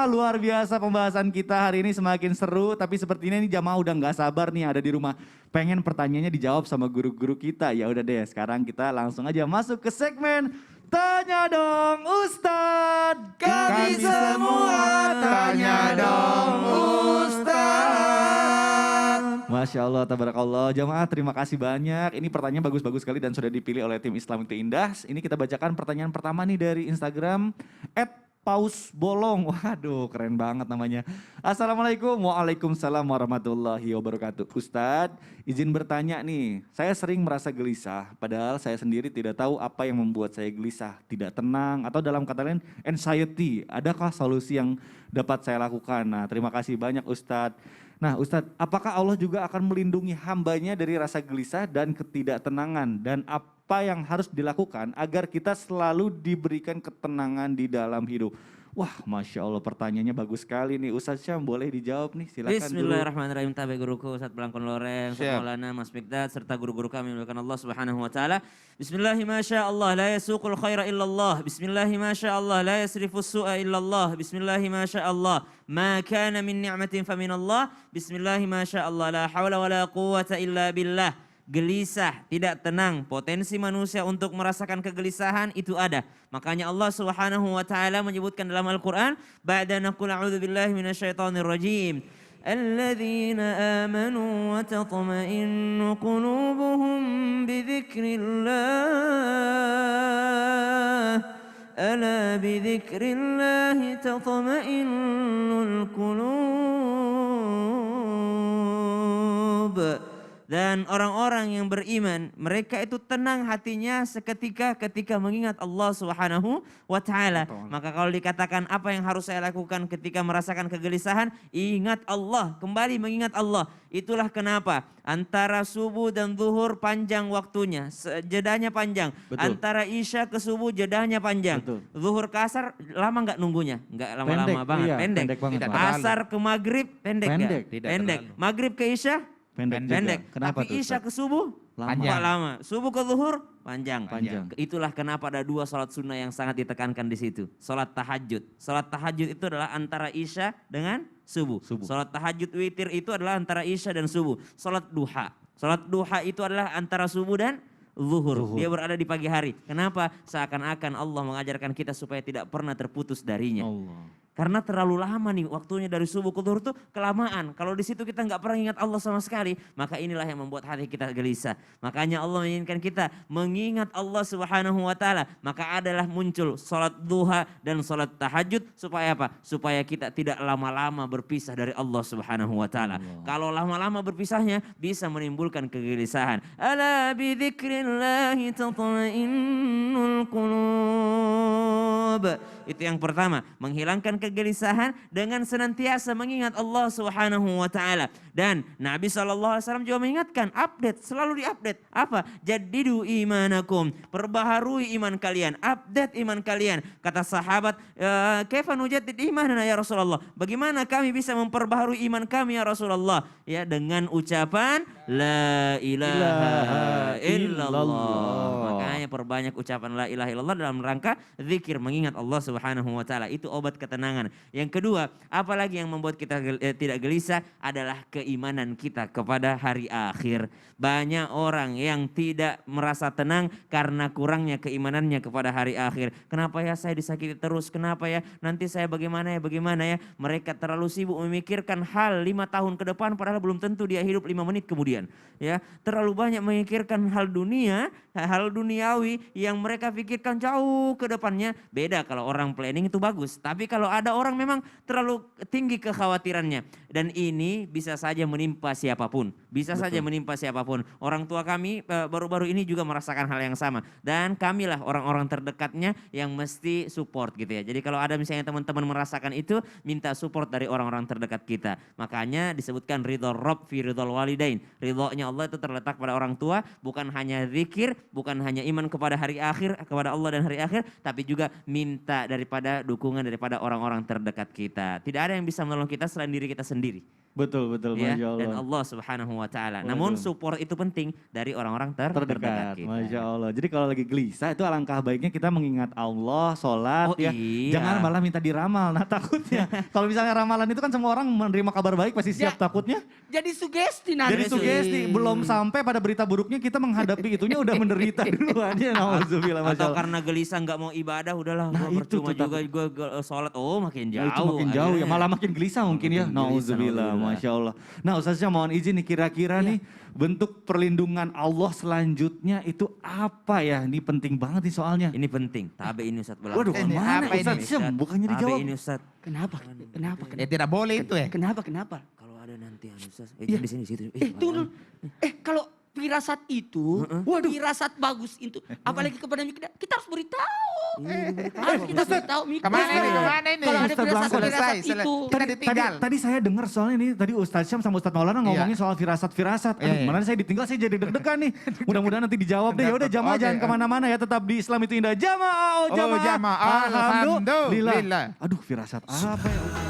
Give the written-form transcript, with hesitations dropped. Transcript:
luar biasa pembahasan kita hari ini semakin seru. Tapi sepertinya ini jamaah udah nggak sabar nih ada di rumah. Pengen pertanyaannya dijawab sama guru-guru kita. Ya udah deh, sekarang kita langsung aja masuk ke segmen Tanya Dong Ustadz. Kami semua tanya dong Ustadz. Masya Allah, tabarakallah. Jamaah terima kasih banyak. Ini pertanyaan bagus-bagus sekali dan sudah dipilih oleh tim Islam itu Indah. Ini kita bacakan pertanyaan pertama nih dari Instagram Paus Bolong. Waduh, keren banget namanya. Assalamualaikum, waalaikumsalam warahmatullahi wabarakatuh. Ustadz, izin bertanya nih. Saya sering merasa gelisah, padahal saya sendiri tidak tahu apa yang membuat saya gelisah, tidak tenang, atau dalam kata lain anxiety. Adakah solusi yang dapat saya lakukan? Nah, terima kasih banyak Ustadz. Nah Ustadz, apakah Allah juga akan melindungi hambanya dari rasa gelisah dan ketidaktenangan? Dan apa yang harus dilakukan agar kita selalu diberikan ketenangan di dalam hidup? Wah, Masya Allah pertanyaannya bagus sekali nih. Ustadz Syam boleh dijawab nih, silakan. Bismillahirrahmanirrahim. Tabe guruku Ustadz Belangkon Loreng, Ustadz Maulana, Mas Mikdad, serta guru-guru kami melakukan Allah Subhanahu Wa Taala. Bismillahirrahmanirrahim. La yasuqul khaira illallah. Bismillahirrahmanirrahim. La yasrifus su'a illallah. Bismillahirrahmanirrahim. Ma kana min ni'matin faminallah. Bismillahirrahmanirrahim. La hawla wa la quwwata illa billah. Gelisah, tidak tenang, potensi manusia untuk merasakan kegelisahan itu ada. Makanya Allah Subhanahu wa taala menyebutkan dalam Al-Qur'an, ba'da naqul a'udzubillahi minasyaitonir rajim. Alladzina amanu wa tatma'innu qulubuhum bidzikrillah. Ala bidzikrillah tatma'innul qulub. Dan orang-orang yang beriman, mereka itu tenang hatinya seketika ketika mengingat Allah Subhanahu wa taala. Maka kalau dikatakan apa yang harus saya lakukan ketika merasakan kegelisahan, ingat Allah, kembali mengingat Allah. Itulah kenapa antara subuh dan zuhur panjang waktunya, jedanya panjang. Betul. Antara isya ke subuh jedanya panjang. Betul. Zuhur ke asar lama nggak nunggunya? Nggak lama-lama banget, iya, pendek. pendek banget, Tidak Pak. asar ke maghrib pendek nggak? Pendek. Tidak Pendek. terlalu. Maghrib ke isya? Pendek. Pendek. Kenapa Tapi tuh, isya Ustadz? ke subuh Lama. lama. Subuh ke zuhur panjang. Panjang. Itulah kenapa ada dua sholat sunnah yang sangat ditekankan di situ. Sholat tahajud. Sholat tahajud itu adalah antara isya dengan subuh. Sholat tahajud witir itu adalah antara isya dan subuh. Sholat duha. Sholat duha itu adalah antara subuh dan zuhur. Dia berada di pagi hari. Kenapa? Seakan-akan Allah mengajarkan kita supaya tidak pernah terputus darinya. Allah. Karena terlalu lama nih waktunya dari subuh ke zuhur itu kelamaan. Kalau di situ kita nggak pernah ingat Allah sama sekali, maka inilah yang membuat hati kita gelisah. Makanya Allah menginginkan kita mengingat Allah Subhanahu wa taala. Maka adalah muncul salat duha dan salat tahajud supaya apa? Supaya kita tidak lama-lama berpisah dari Allah Subhanahu wa taala. Kalau lama-lama berpisahnya bisa menimbulkan kegelisahan. Ala bi dzikrillah tatma'innul qulub. Itu yang pertama, menghilangkan kegelisahan dengan senantiasa mengingat Allah Subhanahu wa taala. Dan Nabi SAW juga mengingatkan, update, selalu diupdate. Apa? Jaddidu imanakum, perbaharui iman kalian, update iman kalian. Kata sahabat, kaifa nujaddid imanana ya Rasulullah? Bagaimana kami bisa memperbaharui iman kami ya Rasulullah? Ya, dengan ucapan la ilaha illallah. Makanya perbanyak ucapan la ilaha illallah dalam rangka zikir, mengingat Allah Subhanahu wa taala. Itu obat ketenangan. Yang kedua, apalagi yang membuat kita tidak gelisah adalah keimanan kita kepada hari akhir. Banyak orang yang tidak merasa tenang karena kurangnya keimanannya kepada hari akhir. Kenapa ya saya disakiti terus? Kenapa ya nanti saya bagaimana ya? Mereka terlalu sibuk memikirkan hal 5 tahun ke depan padahal belum tentu dia hidup 5 menit kemudian. Ya, terlalu banyak memikirkan hal dunia, hal duniawi yang mereka pikirkan jauh ke depannya. Beda kalau orang planning itu bagus. Tapi kalau ada orang memang terlalu tinggi kekhawatirannya. Dan ini bisa saja menimpa siapapun. Bisa saja menimpa siapapun. Orang tua kami baru-baru ini juga merasakan hal yang sama. Dan kamilah orang-orang terdekatnya yang mesti support gitu ya. Jadi kalau ada misalnya teman-teman merasakan itu, minta support dari orang-orang terdekat kita. Makanya disebutkan ridho Rabb fi ridhol walidain. Ridhonya Allah itu terletak pada orang tua. Bukan hanya zikir, bukan hanya iman kepada hari akhir, kepada Allah dan hari akhir. Tapi juga minta daripada dukungan daripada orang-orang terdekat kita. Tidak ada yang bisa menolong kita selain diri kita sendiri. Betul, betul, ya, Masya Allah. dan Allah Subhanahu wa taala. Waduh. Namun support itu penting dari orang-orang terdekat Terdekat, kita. Masya Allah. Jadi kalau lagi gelisah itu alangkah baiknya kita mengingat Allah, sholat Oh, ya. iya. Jangan malah minta diramal, nah takutnya. Kalau misalnya ramalan itu kan semua orang menerima kabar baik pasti siap, Ya. takutnya. Jadi sugesti nanti. Jadi sugesti, belum sampai pada berita buruknya kita menghadapi itunya udah menderita duluan ya. Nauzubillah, Masya Atau Allah. karena gelisah nggak mau ibadah, udahlah Nah, gua itu percuma tuh juga gue sholat. Oh makin Ya, jauh. itu makin jauh ya, akhirnya. malah makin gelisah mungkin ya. Makin gelisah, Nauzubillah, nauzubillah. Masya Allah. Nah Ustaznya mohon izin nih kira-kira nih bentuk perlindungan Allah selanjutnya itu apa ya? Ini penting banget nih soalnya. Ini penting. Tabe ini Ustaz Waduh, Ini kemana apa ini? Ustaz Syam? Bukannya dijawab. Tabe ini Ustaz. Kenapa? Kenapa? Iya. Tidak boleh itu ya. Kenapa? Kalau ada nanti Ustaz. Iya. Di sini situ. Turun. Kalau firasat itu, firasat bagus itu, apalagi kepada kita, kita harus beritahu. Harus kita beritahu. Kemana ini? Kemana ini? Kalau ada Ustaz Blanco. firasat itu. Kita ditinggal. Tadi saya dengar soalnya ini tadi Ustaz Syam sama Ustaz Maulana ngomongin soal firasat-firasat. Aduh, Iya, iya. mana saya ditinggal saya jadi deg-degan nih. Mudah-mudahan nanti dijawab deh. Ya udah jamaah Oke, jangan oke. kemana-mana ya, tetap di Islam itu indah. Jamaah, oh Oh, jamaah. jamaah. Alhamdulillah. Aduh, firasat apa ya?